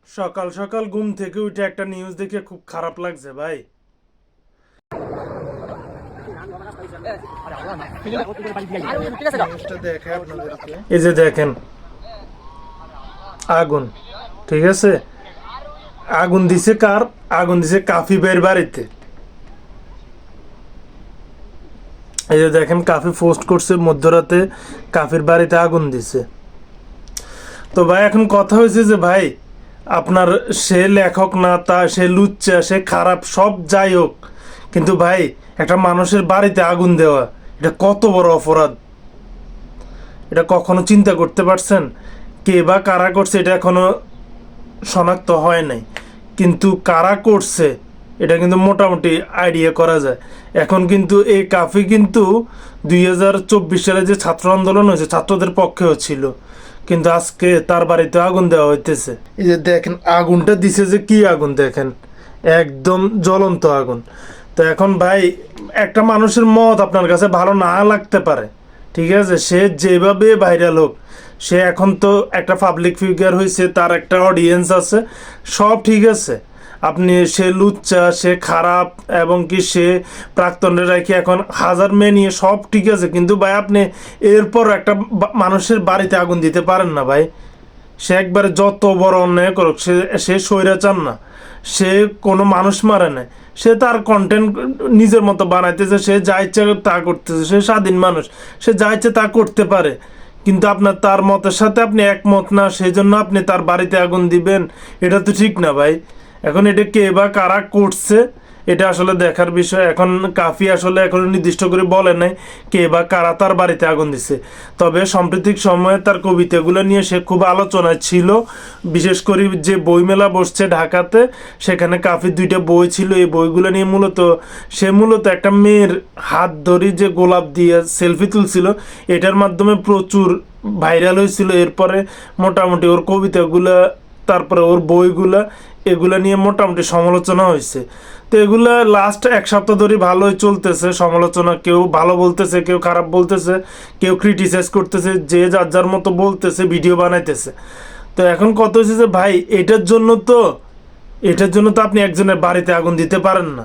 সকাল সকাল ঘুম থেকে উঠে একটা নিউজ দেখে খুব খারাপ লাগছে ভাই। নিউজটা দেখে আপনাদেরকে, এই যে দেখেন আগুন, ঠিক আছে, আগুন দিছে কার? আগুন দিছে কাফি ভাইয়ের বাড়িতে। এই যে দেখেন কাফি পোস্ট করছে মধ্যরাতে কাফির বাড়িতে আগুন দিছে। তো ভাই এখন কথা হয়েছে যে ভাই আপনার সে লেখক না, তা সে লুচ্চা, সে খারাপ, সব যাই হোক, কিন্তু ভাই একটা মানুষের বাড়িতে আগুন দেওয়া এটা কত বড় অপরাধ, এটা কখনো চিন্তা করতে পারছেন? কে বা কারা করছে এটা এখনো শনাক্ত হয় নাই, কিন্তু কারা করছে এটা কিন্তু মোটামুটি আইডিয়া করা যায়। এখন কিন্তু এই কাফি কিন্তু 2024 সালে যে ছাত্র আন্দোলন হয়েছে ছাত্রদের পক্ষেও ছিল, কিন্তু আজকে তার বাড়িতে আগুন দেওয়া হইতেছে। এই যে দেখেন আগুনটা দিছে, যে কি আগুন দেখেন, একদম জ্বলন্ত আগুন। তো এখন ভাই একটা মানুষের মত আপনার কাছে ভালো না লাগতে পারে, ঠিক আছে, সে যেভাবে ভাইরাল হোক, সে এখন তো একটা পাবলিক ফিগার হয়েছে, তার একটা অডিয়েন্স আছে, সব ঠিক আছে। আপনি সে লুচ্চা, সে খারাপ, এবং কি সে প্রাক্তনের রাখি এখন হাজার মেয়ে নিয়ে সব ঠিক আছে, কিন্তু ভাই আপনি এরপর একটা মানুষের বাড়িতে আগুন দিতে পারেন না ভাই। সে একবারে যত বড় অন্যায় করুক, সে সে স্বৈরাচার না, সে কোনো মানুষ মারে না, সে তার কন্টেন্ট নিজের মতো বানাইতেছে, সে যা ইচ্ছা তা করতেছে, সে স্বাধীন মানুষ, সে যা ইচ্ছে তা করতে পারে। কিন্তু আপনার তার মতের সাথে আপনি একমত না, সেই জন্য আপনি তার বাড়িতে আগুন দিবেন, এটা তো ঠিক না ভাই। এখন এটা কে বা কারা করছে এটা আসলে দেখার বিষয়। এখন কাফি আসলে এখন নির্দিষ্ট করে বলে নাই কে বা কারা তার বাড়িতে আগুন দিছে, তবে সাম্প্রতিক সময়ে তার কবিতাগুলো নিয়ে সে খুব আলোচনায় ছিল। বিশেষ করে যে বইমেলা বসছে ঢাকাতে, সেখানে কাফির 2টা বই ছিল। এই বইগুলো নিয়ে মূলত একটা মেয়ের হাত ধরে যে গোলাপ দিয়ে সেলফি তুলছিল, এটার মাধ্যমে প্রচুর ভাইরাল হয়েছিল। এরপরে মোটামুটি ওর কবিতাগুলা, তারপরে ওর বইগুলা, এগুলা নিয়ে মোটামুটি সমালোচনা হয়েছে। তো এগুলা লাস্ট 1 সপ্তাহ ধরে ভালোই চলতেছে সমালোচনা, কেউ ভালো বলতেছে, কেউ খারাপ বলতেছে, কেউ ক্রিটিসাইজ করতেছে, যে যার যার মতো বলতেছে, ভিডিও বানাইতেছে। তো এখন কত হয়েছে যে ভাই এটার জন্য তো আপনি একজনের বাড়িতে আগুন দিতে পারেন না।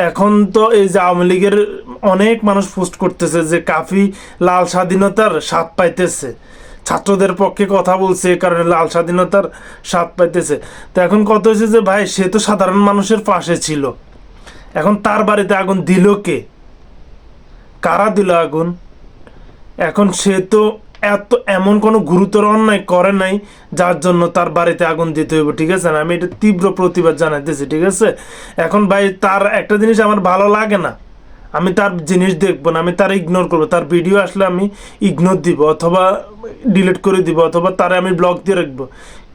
এখন তো এই যে আওয়ামী লীগের অনেক মানুষ পোস্ট করতেছে যে কাফি লাল স্বাধীনতার স্বাদ পাইতেছে, ছাত্রদের পক্ষে কথা বলছে, এ কারণে লাল স্বাধীনতার স্বাদ পাইতেছে। তো এখন কত হয়েছে যে ভাই সে তো সাধারণ মানুষের পাশে ছিল, এখন তার বাড়িতে আগুন দিল কে? কারা দিল আগুন? এখন সে তো এমন কোনো গুরুতর অন্যায় করে নাই যার জন্য তার বাড়িতে আগুন দিতে হইব, ঠিক আছে না? আমি এটা তীব্র প্রতিবাদ জানাইতেছি, ঠিক আছে। এখন ভাই তার একটা জিনিস আমার ভালো লাগে না, আমি তার জিনিস দেখবো না, আমি তার ইগনোর করবো, তার ভিডিও আসলে আমি ইগনোর দিব, অথবা ডিলিট করে দিব, অথবা তারে আমি ব্লক দিয়ে রাখবো,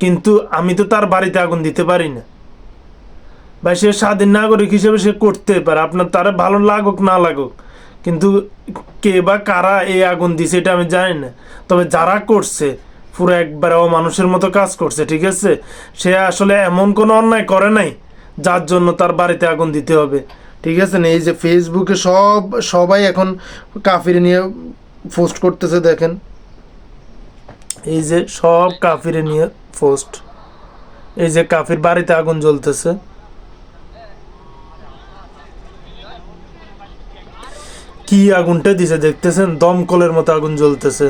কিন্তু আমি তো তার বাড়িতে আগুন দিতে পারি না ভাই। সে স্বাধীন নাগরিক হিসেবে সে করতে পারে, আপনার তারা ভালো লাগুক না লাগুক, কিন্তু কে বা কারা এই আগুন দিছে এটা আমি জানি না। তবে যারা করছে পুরো একবারে মানুষের মতো কাজ করছে, ঠিক আছে। সে আসলে এমন কোনো অন্যায় করে নাই যার জন্য তার বাড়িতে আগুন দিতে হবে, ঠিক আছে না? এই যে ফেসবুকে সবাই এখন কাফির নিয়ে পোস্ট করতেছে, দেখেন এই যে সব কাফির নিয়ে পোস্ট, এই যে কাফির বাড়িতে আগুন জ্বলতেছে, কি আগুনটা দিছে দেখতেছেন, দমকলের মতো আগুন জ্বলতেছে।